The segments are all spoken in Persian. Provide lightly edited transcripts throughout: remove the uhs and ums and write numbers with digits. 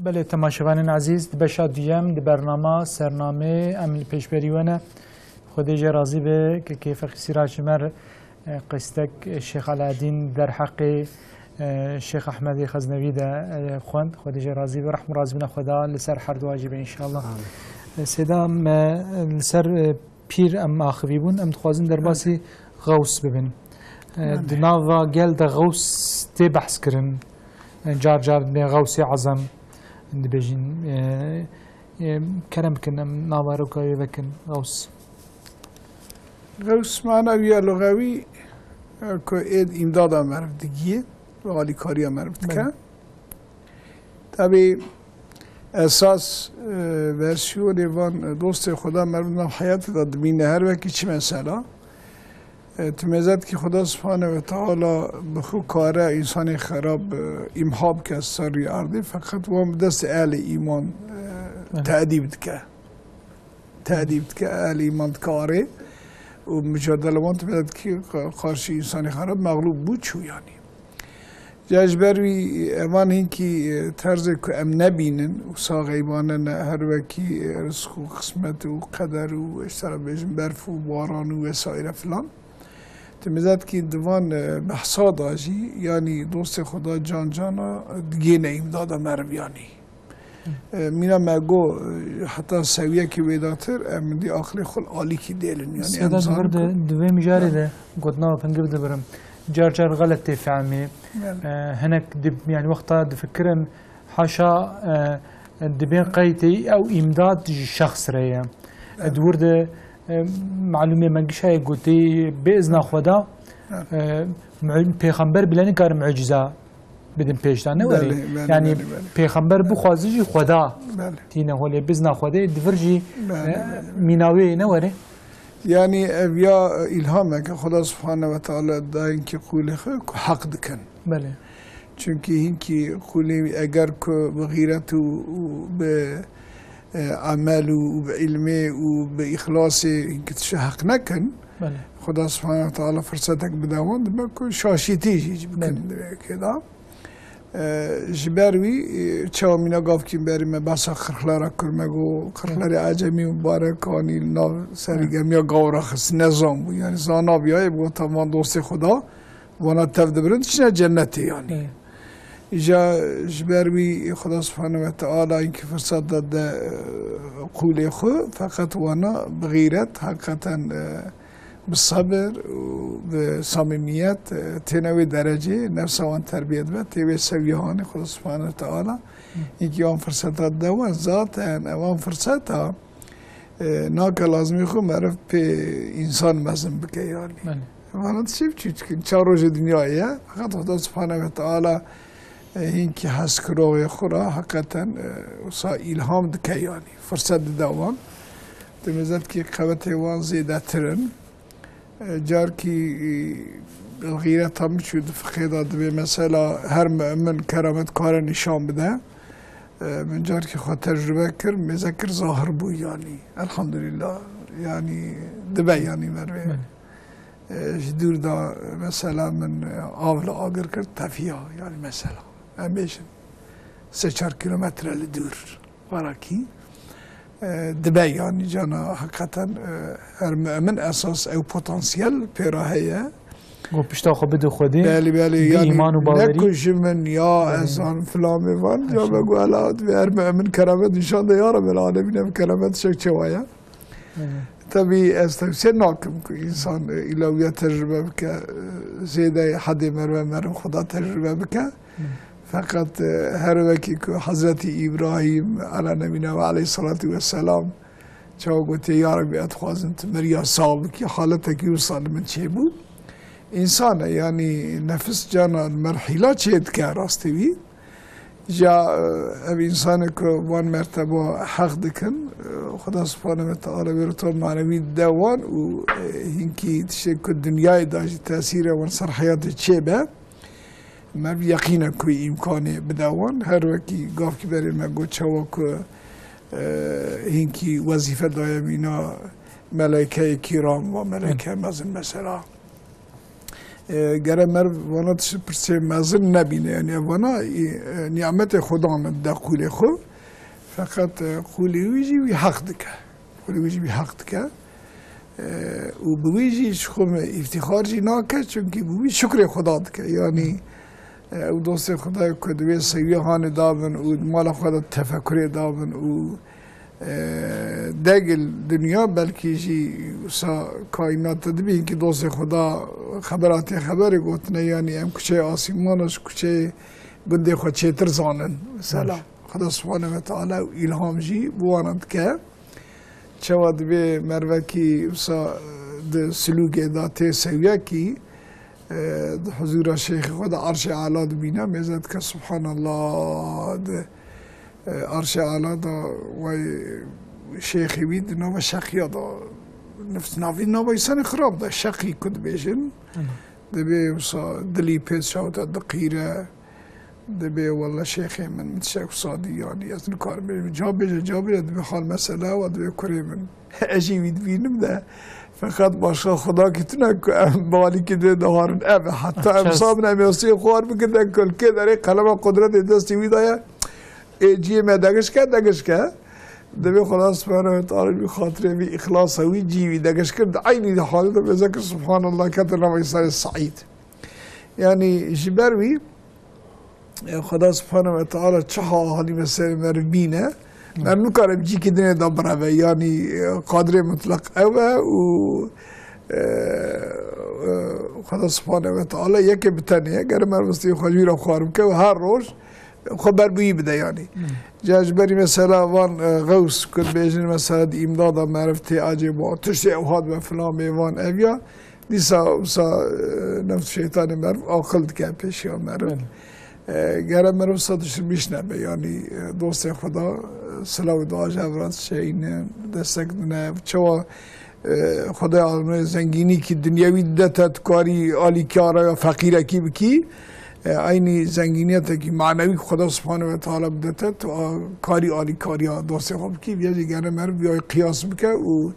بله تماشاوان عزیز بشا دیم دی برنامه سرنامه عمل پیشبریونه خودی راضی به که کیف سراج مر قصتك الشيخ علاء الدين در حق الشيخ احمد خزنوي ده خوند خودی راضی به رحم راضی بنا خدا لسر حرد واجب ان شاء الله سدام لسر پیر ام اخوی بون ام تخوازن در باسی غوث ببن دناوا گل ده غوث تی بحث کرن جار جار غوث عظم دبيجين كلام كنا ناباروك يبكن غوث معنوي لغوي كإد إمداد معرف دقيقة وعلي كاريا معرف دكان طبعا أساس ورسيون وان دوست خدا معرف نام حياة داد بين هر وقتی چه مسئله تمزد که خدا سبحانه و تعالی بخو کاره انسان خراب امحاب که از سری ارده فقط وام دست اهل ایمان تأدیب که اهل ایمان کاره و مجادله وان تمزد که خارشی انسان خراب مغلوب بود چو یعنی جاجبروی اوان هین که طرز که ام نبینن و ساقیبانن هر وکی رزق و قسمت و قدر و اشترا بیجن برف و باران و وسائر فلان تمزد که دوان بحثا داشی یعنی دوست خدا جان جانا دیگه نیم داده مرویانی مینا مگو حتی سویه که ویداتر من دی آخری خل عالی کی دیلن یعنی سیدا برد دوی مجاری ده قدنا پنگه بده برم جار جار غلط تفهمي هناك يعني وقتها دفكرن حاشا دبين قيتي او امداد شخص ريا دورد معلومه منقشاي قلتي باذن خدا پیغمبر بلانی کار معجزه بدن پیش دانه وری یعنی پیغمبر بخوازی خدا تینه هولی باذن خدا دفرجی میناوی نوره يعني يا إلهامك خدا سبحانه وتعالى داين كي قوله حق دكن بله چونكي هنكي قوله اگر كو بغيرته وبعمله وبعلمه وبإخلاصه هنكي تشحق نكن بله خدا سبحانه وتعالى فرصتك بداوان دبكو شاشيتي بكن كده جبروی چامینا گاف که بریم بس خرخلارا کرمگو خرخلاری عجمی مبارکانی ناو سریگرمیا گاورا خس نظام بود یعنی زانا بیای بود تمام دوست خدا وانا تفد برند چنه جنتی یعنی ایجا جبروی خدا سبحانه و تعالی اینکه فرصت داد قوله خو فقط وانا بغیرت حقیقتا بالصبر وبصميميات تنوي درجة نفس وان تربية بها تبي سويهاني خدا سبحانه وتعالى يجي وان فرصتها دوان ذات وان فرصتها ناك لازم يخو معرف بإنسان مزن بكي يعني وانا تشوف چون چاروج دنيايا فقط خدا سبحانه وتعالى هنكي حس كروغي خورا حقيقة وصا إلهام دكي يعني فرصت دوان تمزد كي قوته وان زيادة ترن جار کی غیرت هم شد فقیداد به مثلا هر مؤمن کرامت کار نشان بده من جار کی خود تجربه کر مذکر ظاهر بو یعنی الحمدلله یعنی دبی یعنی مروی جدور دا مثلا من آول آگر کرد تفیه یعنی مثلا همیشه 3-4 کیلومتر دور وراکی دبی یعنی جانا حقیقتا هر مؤمن اساس او پتانسیل پیراهیه گو پشتا خو بده خودی بله یعنی ایمان و باوری نکوش من یا انسان فلان میوان یا بگو علاد و هر مؤمن کرامت نشان ده یا رب العالمین کرامت شک چوایا طبعی استفسیر ناکم که انسان الهیات تجربه بکه زیده حد مرو خدا تجربه بکه فقط هر وقتی که حضرت ابراهیم علی نبینا و علیه الصلاة و السلام چه گفته یا ربی اتخوازم تمریا صاحب که حالت کی وصل من چه بود انسان یعنی نفس جانا مرحله چه که راستوی جا اب انسان که وان مرتبه حق دکن خدا سبحانه و تعالی برطور معنوی دوان و هنکی تشکل دنیای داشت تاثیر وان سر حیات چه به ما بيقينا كوي إمكانه بدوان هر وكي قاف كي بري ما قد شواك هنكي وظيفة دايمينا ملائكة كرام وملائكة مثلا گره مرد وانا پرسه مزن نبینه یعنی وانا نعمت خدا نده قولی خو فقط قولی ویجی وی حق دکه قولی ویجی وی حق دکه و بویجی شخم افتخار جی ناکه چونکه بوی شکر خدا دکه یعنی او دوست خدا کدوی سویه هان دابن و مال خدا تفکر دابن و دگل دنیا بلکه جی سا کائنات دبین که دوست خدا خبراتی خبری گوتنه یعنی ام کچه آسیمانش کچه گنده خود چه ترزانن مثلا خدا سبحانه و تعالی و الهام جی بواند که چوا دبی مروه کی سا سلوک داته سویه کی حضور شیخ خدا عرش اعلی دبینه میزد که سبحان الله عرش اعلی دا و شیخی بید نو شقیه دا نفس ناوی نو ایسان خراب دا شقی کد بیشن دبی دلی پیز شاوت دقیره دبی والله شیخی من شیخ صادی یعنی از این کار بریم جا بیجه دبی حال مسئله و دبی کری من عجیبید بینم ده فقط باشا خدا که تونه بالی که ده دهارن اوه حتی امساب نمیاسی خوار بکنده کل که داره قلم قدرت دستی ویدایه جیه میں دگش که دبی خدا سبحانه و تعالی بی خاطره بی اخلاص هوی جیوی دگش کرد عینی ده حالی ده بذکر سبحان الله کتر نمی سر سعید یعنی جبروی خدا سبحانه و تعالی چه حالی مثل مربینه من نکارم جی که دنیا دا بروه یعنی قادر مطلق اوه و خدا سبحانه و تعالی یکی بتنه اگر مرمستی خواهی را خواهرم که و هر روز خبر بویی بده یعنی جاجبری مثلا وان غوث کد بیجن مثلا دی امدادا معرفتی عجیب و تشتی اوهاد و فلان بیوان اویا دیسا نفس شیطان معرف آخل دکه پیشی ها معرف گره معرف سادش بیشنبه یعنی دوست خدا سلاو دعا جورات شین دستک دنه چوا خدا عالمه زنگینی که دنیاوی دتت کاری آلی کارا یا فقیره کی بکی aynı zenginiyet ki manevi Xuda Subhanahu ve Teala bidete to kari ali kariya dost xob ki bir gene mer bir kıyas bike u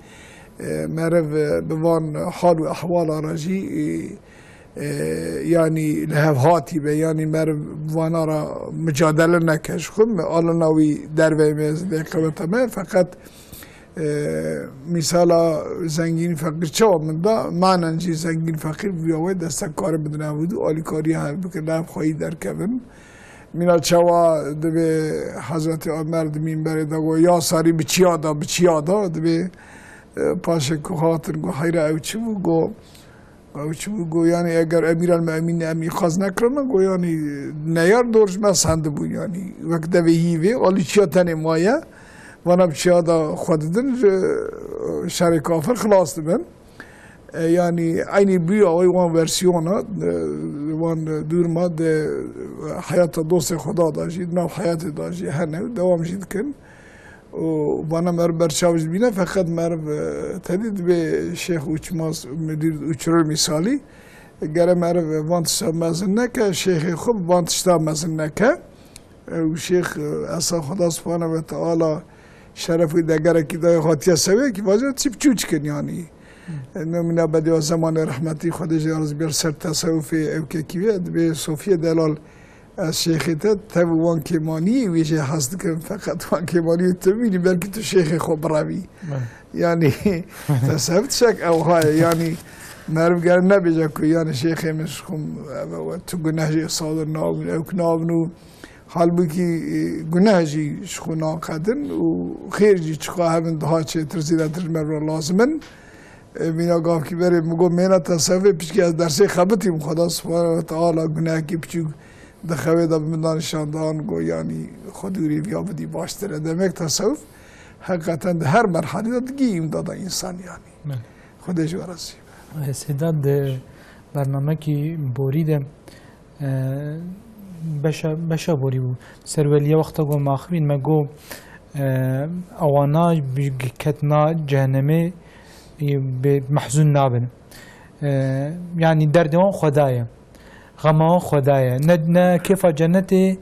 merev bevan hal ve ahval araji yani lehvati be yani merev vanara mücadele nekeş xum alanavi derveymez de kıvtame fakat مثلا زنگین فقیر چه آمده معنی چی زنگین فقیر بیاوی دستک کار بدن بود و آلی کاری هم بکن نف خواهی در کبن مینا چوا دبی حضرت عمر دمین برای دگو یا ساری بچیادا دبی پاشه که خاطر گو حیره اوچو گو یعنی اگر امیر المؤمنین امی خواست نکرم گو یعنی نیار دورش مسند بود یعنی وقت دوی هیوی آلی چیا تنی مایه وانا بچیادا خوددن شر کافر خلاص دبن yani aynı bir وان versiyona وان durma de hayata dosya Xuda da jid nav hayatı da jid hene devam jid kin و bana mer berçaviz bine fakat mer tedid be şeyh uçmaz müdür uçurur misali gere mer vant samazınke şeyh xub vant samazınke و şeyh asa Xuda subhanahu ve taala şerefi degere ki da hatiye seviye ki vaziyet çipçuç kin yani نمونه بدی زمان رحمتی خودش از بر سر تصوف اوکیویت به صوفی دلال از شیخیت توان کمانی ویژه هست که فقط وان کمانی تو می‌بینی بلکه تو شیخ خوب روی یعنی تصوف شک اوهای یعنی مرمگر نبیجه که یعنی شیخ مشخم تو گناهی صادر نابن او کنابنو حال بکی گناهی شخونا قدن و خیرجی چقا همین دها چه ترزیده ترمر را لازمن مینا گفت که بریم مگو مینا تصوف پیش که از درس خبتیم خدا سبحانه و تعالی گناه کی پیچو دخواه دا بمدانشان دان گو یعنی خودوری بیا بدی باشتره demek تصوف حقیقتا ده هر مرحله دا دیگه امدادا انسان یعنی خودش ورسی سیداد برنامه کی بوری ده بشا بوری بود سرولیه وقتا گو ماخوین مگو اوانا کتنا جهنمه محزون نابن يعني دردوان خدايا غمان خدايا نا كيف جنتي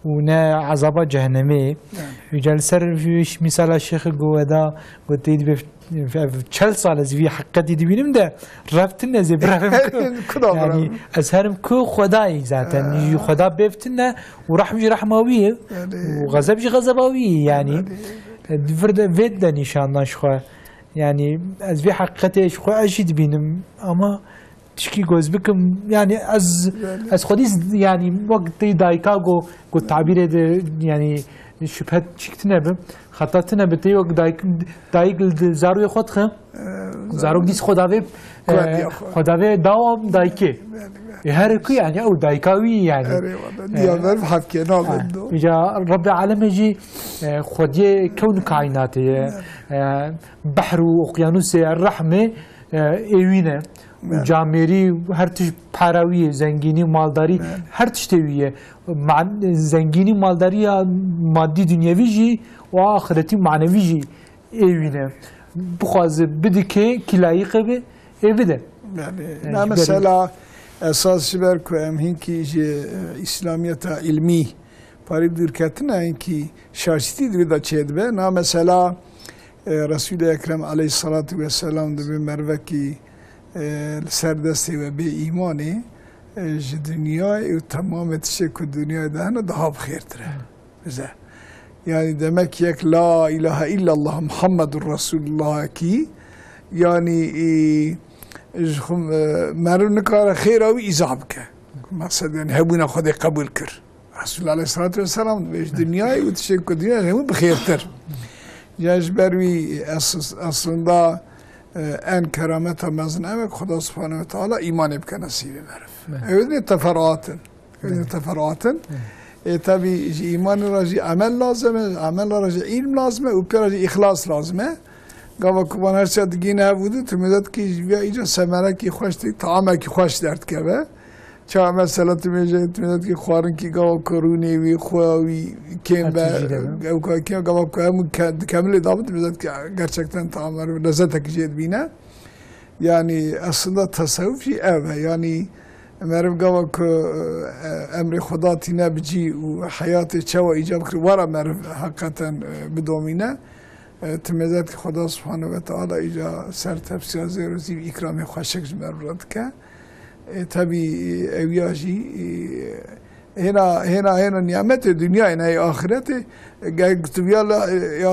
ونا عذاب جهنمي يجال سر فيش مثال الشيخ جودا قلت يدي في 40 سال زي حقتي دي بينم ده رفتنا زي برهم يعني أزهرم كو خداي ذاتا يعني خدا بيفتنا ورحمة رحموية وغضب غضبوية يعني فرد فيدا نشان نشخوا يعني از في حقيقة شخوا أجد بينم أما تشكي جوز بكم يعني از خديس يعني وقت دايكاغو قلت تعبير يعني شبهت شكتنا به خطاتنا بتي وقت دايك زاروي خود خم زارو ديس خداوي داوم دايكي هر كي يعني او دايكاوي يعني يا مرف حكي نال يا رب العالمين يجي خدي كون كائنات بحر واقيانوس الرحمه ايوينه جامری هر تش پراوی زنگینی مالداری هر تش تویه زنگینی مالداری مادی دنیوی جی و آخرتی معنوی جی ایوینه بخواز بده که لایقه به بده نه مثلا اساس بر که همینکی اسلامیت علمی پاری دور کتنه اینکی شاشتی دویدا چید به نه مثلا رسول اکرم علیه الصلاة و السلام دو مروه کی سردستی و به ایمانی دنیای و تمام تشک دنیای دهنه ده بخیر تره بزه يعني دمك يك لا إله إلا الله محمد رسول الله كي يعني مرو نكار خير أو إزابك مقصد يعني هبونا خد قبول كر رسول الله عليه الصلاة والسلام بيش دنياي وتشك دنياي هم بخير تر جاش بروي أصلا دا أن كرامتها مزن أمك خدا سبحانه وتعالى إيمان بك نصيب معرف أيضا تفرعات تبي إيمان راجي عمل لازمه عمل راجي علم لازمه وبراجي إخلاص لازمه قام كمان هر شيء تجينا بوده تمدد كي بيا إيجا سمرة كي خوش تي طعمه كي خوش درد كبه چه مثلا تمدد كي خوارن كي قام كوروني وي خواوي كم به أو كم قام كامل دابت تمدد كي gerçekten طعمه لذته كجيد بينا يعني أصلا تصوف شيء أبه يعني مرم قام أمر خداتي نبجي وحياتي شوا إيجاب كر ورا مرم حقيقة بدومينا تمدد خدا سبحانه وتعالى إيجا سر تفسير زيروزي إكرامي خوشك جمرد که تبي أوياجي هنا نعمت الدنيا هنا آخرته قلتبيا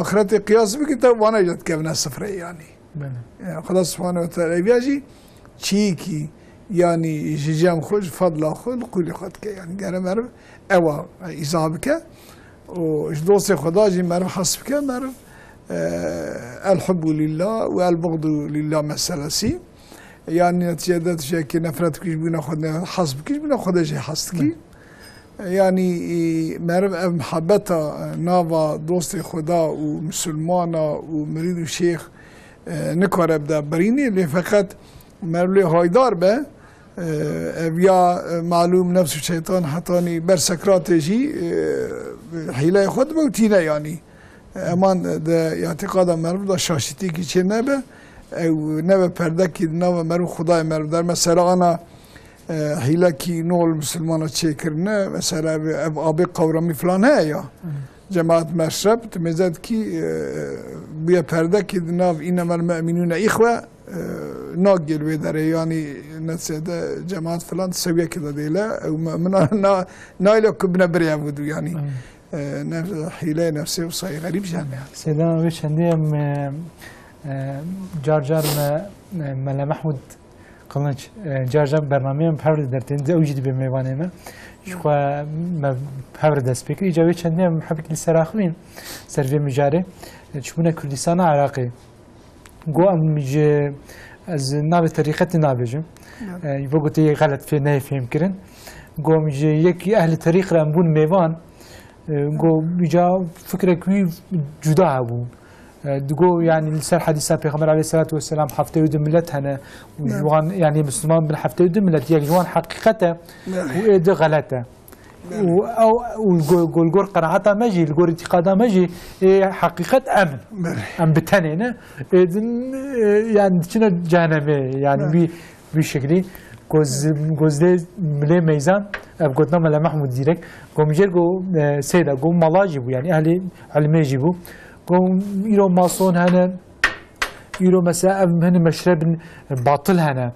آخرته قياس بكتاب وانا جد كمنا السفرية يعني خدا سبحانه وتعالى أوياجي چيكي يعني جيجام خوش فضل خود قولي خود که يعني قال مرف اوا إصابك وجدوس خدا جي مرف حسبك مرف الحب لله والبغض لله مسلسي يعني نتيجة شيء نفرت كيش بينا خدنا حسب كيش بينا خدا جي حسبكي يعني مرف محبتها نافا دوست خدا ومسلمانا ومريد الشيخ نكور ابدا بريني اللي فقط مرلي هايدار به یا معلوم نفس الشيطان حتاني بر سكراتجي حيلة خود بوتينه يعني امان ده اعتقاد مرد ده شاشتي کی چه نبه او نبه پرده کی نبه مرد خدای مرد در مثلا انا حيلة کی نول مسلمان چه کرنه مثلا آبی قورمی فلان ها یا جماعت مشرب تمزد کی بیا پرده کی ناف اینما المؤمنون اخوه ناقل بدره يعني نتسده جماعات فلان تسويه كذا ديلا ومن نايله كبنا بريا بدو يعني نفس حيله نفسه وصاي غريب جامع سيدنا وش عندي جار ملا محمود قلنج جار برنامج بحر درتين زوجي بميواننا شو ما بحر دسبيك إجابة عندي محبك للسراخمين سرفي مجاري شونا كردستان عراقي جو مج از ناب طريقة نابجم يبغوا تي غلط في نايفهم كرن جو مج يك أهل طريق رامبون ميوان جو بيجا فكرة كوي جدا أبو دقو يعني السر حديث پیغمبر عليه الصلاة والسلام حفته ود ملت هنا وجوان يعني مسلمان بالحفته ود ملت يعني جوان حقيقته وإيد غلطه والجور قناعتها ماجي الجور اعتقادها ماجي حقيقة أمن بتنينه يعني شنو جانبه يعني بشكلي جوز ملي ميزان قلت لنا محمود ديرك قوم جرجو سيدا قوم ملاجي بو يعني أهل علمي جيبو قوم يرو ماسون هنا يرو مساء هنا مشرب باطل هنا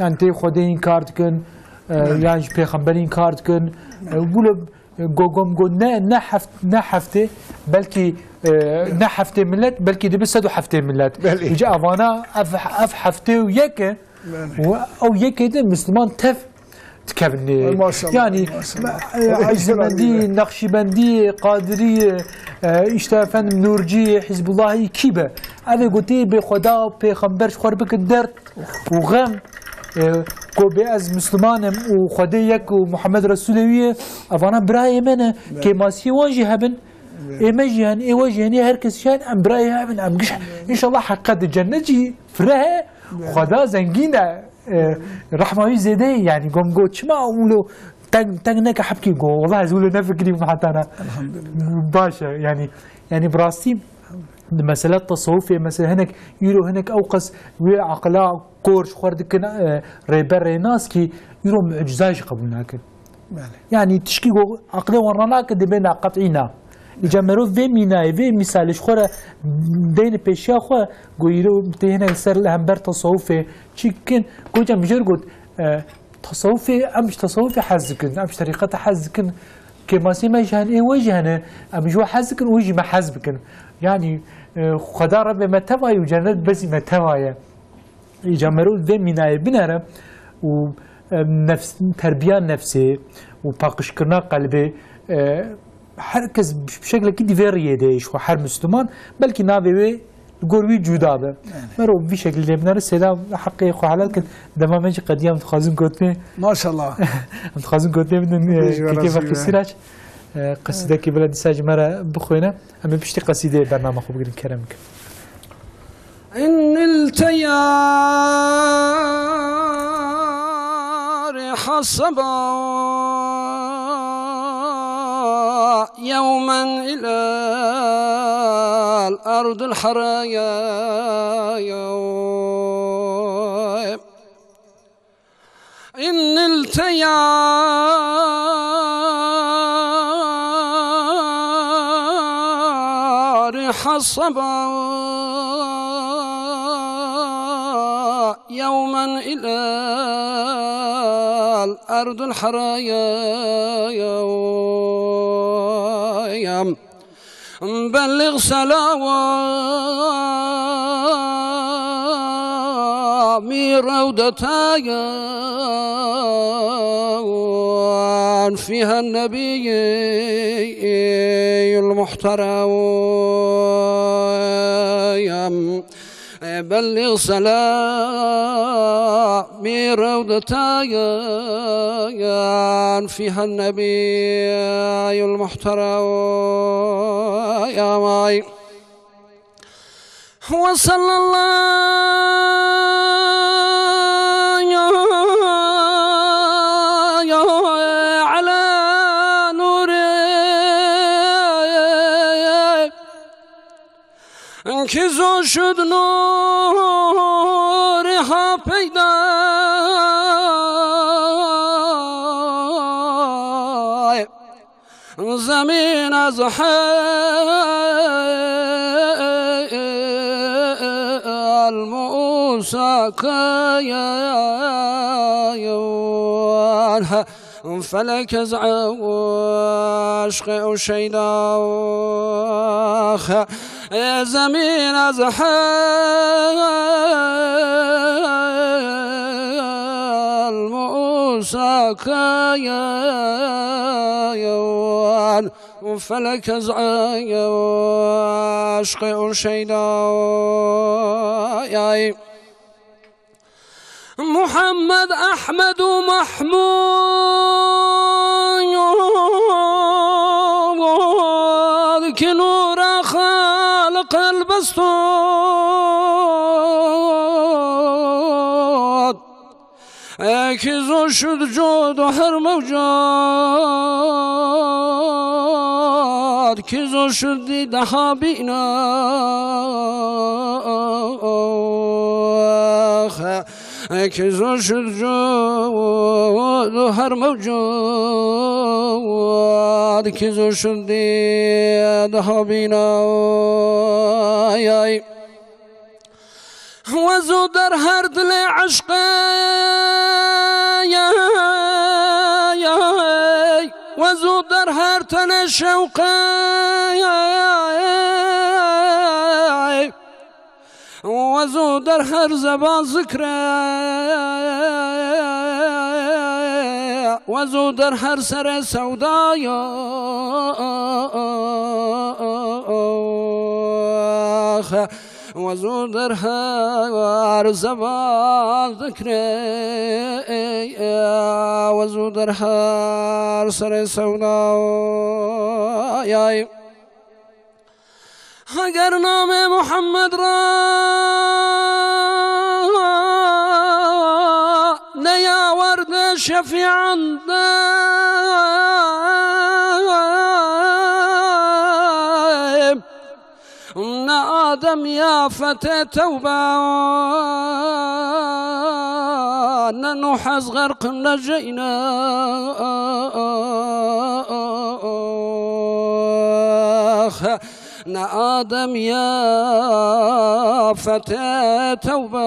يعني تي خدين كاردكن يعني پیغمبرین کارد کن بوله گو نه هفته بلکه نه هفته ملت بلکه دی 107 ملت وجا اوانا اف هفته و یک او یک ده مسلمان تكفني يعني عجزمندي نقشبندي قادري اشتافن نورجي حزب الله كيبه هذا قلتي بخدا پیغمبرش خور بك درد وغم كوبي از مسلمانم وخديك ومحمد رسولويه افانا براي منه كماسي واجي هبن ايمجيان ايواجيان هركس شان ام براي هبن ام قش ان شاء الله حقد الجنه جي فرها خدا زنجينا رحمه زيده يعني قوم قوت شما اولو تنك حبكي قو والله زولو نفكري محتانا الحمد لله باشا يعني براستي مسألة تصوفية مثلا هناك يرو هناك أوقس وعقلاء كورش خوردكن ريبر ريناس كي يرو معجزاش قبلناك يعني تشكي عقلي ورناك دبنا قطعينا يجمرو في ميناي في مثالش خورا دين بيشيا خو يرو هنا سر الهمبر تصوفي تشكن كوجا مجر قلت تصوفي أمش تصوفي حزكن أمش طريقة حزكن كما سيما جهن إيه وجهنا أمش حزكن وجه ما حزبكن يعني خدا رب ما تواي وجنت بس ما تواي يجمروا ذي مناي بناره ونفس تربية نفسي وباقش كنا قلبي هركز بشكل كده فيريه ديش وحر مسلمان بلكي نافي قروي جودابه مرو بشكل اللي بنار السلام حقي خو حلال كن دما ماشي قديم تخازن قوتني ما شاء الله تخازن قوتني من كيف السراج قصيدة كي بلد ساج مرة بخوينا أما بشتي قصيدة برنامج خو بقولين كرمك إن التيار حصبا يوما إلى الأرض الحرايا إن التيار حصبا يوما إلى الأرض الحرايا بلغ سلامي روضتايا فيها النبي المحترم بلغ سلامي روضتايا فيها النبي المحترم يا ماي وصلى الله على نور كزو شد نورها پیدا زمین از حال موسى كيان فلك عشق وشيداخ زمین از حال موسى كيان فلك عشق وشيداخ محمد أحمد ومحمود كنور خالق البسطات كزو شد جود وحر موجود كزو شد دحابينا كيزو شد جود هر موجود كيزو شد دها بينا وزو در هر دل عشق وزو در هر تن شوق وزو در هر زبان ذکر وزو در هر سر سودای وزو در هر زبان ذکر وزو در هر سر سودای اگر نام محمد را نیاورد شفیعا نه آدم یا فتى توبه نه نوح از غرق نجینا نا آدم يا فتى توبة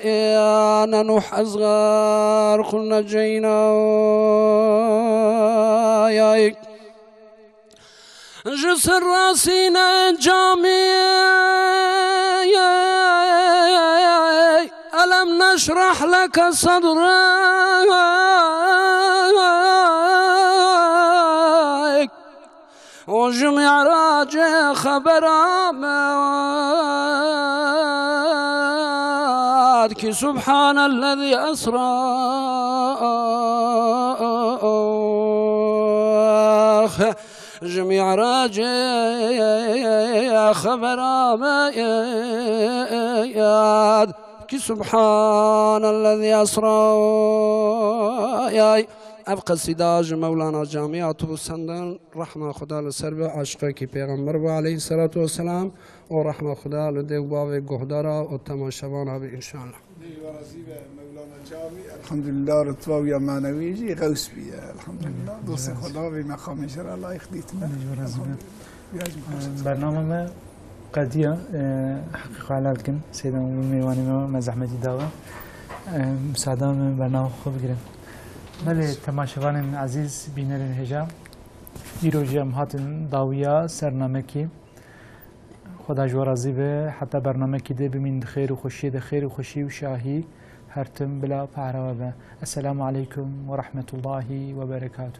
يا نوح أصغر قلنا جينا يا جسر راسنا جامي ألم نشرح لك صدرك وجمع راجع خبر آمدك سبحان الذي أسرى جميع راجع خبر آمدك سبحان الذي أسرى ابقى السداج مولانا جامعات بسندن رحمه خدا لسر به عشقه کی پیغمبر با علیه الصلاة والسلام و رحمه خدا لدیو باب گهدارا و تماشاوان ها ان شاء الله. مولانا جامع الحمد لله رتبه یا معنوی جی غوث بیه الحمد لله دوست خدا به مقام شر الله خدیتنا. برنامه ما قدیه حقیقه علت کن سیدم میوانی ما مزحمتی داوا مساعدان برنامه خوب گرم. بله تماشاوان عزیز بینرین هجا ایروجی هم هاتن داویا سرنامه کی خدا جو راضی به حتی برنامه کی ده بمین خیر و خوشی و شاهی هرتم بلا پعروا به السلام علیکم و رحمت الله و برکاته.